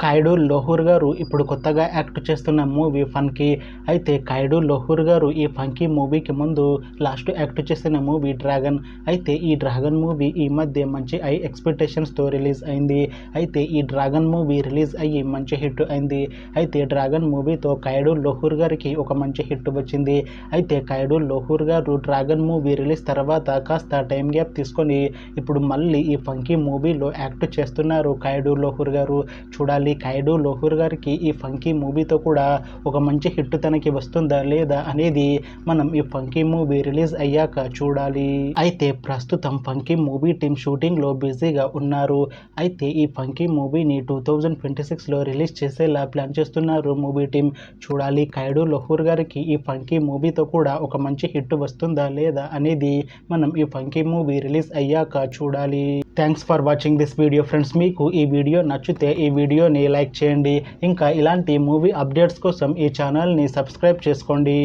ఖైడూ లోహూర్ గారు ఇప్పుడు కొత్తగా యాక్ట్ చేస్తున్న మూవీ ఫంకీ. అయితే ఖైడూ లోహూర్ గారు ఈ ఫంకీ మూవీకి ముందు లాస్ట్ యాక్ట్ చేసిన మూవీ డ్రాగన్. అయితే ఈ డ్రాగన్ మూవీ ఈ మధ్య మంచి హై ఎక్స్పెక్టేషన్స్తో రిలీజ్ అయింది. అయితే ఈ డ్రాగన్ మూవీ రిలీజ్ అయ్యి మంచి హిట్ అయింది. అయితే డ్రాగన్ మూవీతో ఖైడూ లోహూర్ గారికి ఒక మంచి హిట్ వచ్చింది. అయితే ఖైడూ లోహూర్ గారు డ్రాగన్ మూవీ రిలీజ్ తర్వాత కాస్త టైం గ్యాప్ తీసుకొని ఇప్పుడు మళ్ళీ ఈ ఫంకీ మూవీలో యాక్ట్ చేస్తున్నారు ఖైడూ లోహూర్ గారు. చూడాలి ఖైడూ లోహూర్ గారికి ఈ ఫంకీ మూవీతో కూడా ఒక మంచి హిట్ తనకి వస్తుందా లేదా అనేది మనం ఈ ఫంకీ మూవీ రిలీజ్ అయ్యాక చూడాలి. అయితే ప్రస్తుతం ఫంకీ మూవీ టీం షూటింగ్ లో బిజీగా ఉన్నారు. అయితే ఈ ఫంకీ మూవీని 2026లో రిలీజ్ చేసేలా ప్లాన్ చేస్తున్నారు మూవీ టీం. చూడాలి ఖైడూ లోహూర్ గారికి ఈ ఫంకీ మూవీతో కూడా ఒక మంచి హిట్ వస్తుందా లేదా అనేది మనం ఈ ఫంకీ మూవీ రిలీజ్ అయ్యాక చూడాలి. Thanks for watching this video friends. మీకు ఈ వీడియో నచ్చితే ఈ వీడియోని లైక్ చేయండి. ఇంకా ఇలాంటి మూవీ అప్డేట్స్ కోసం ఈ ఛానల్ని సబ్స్క్రైబ్ చేసుకోండి.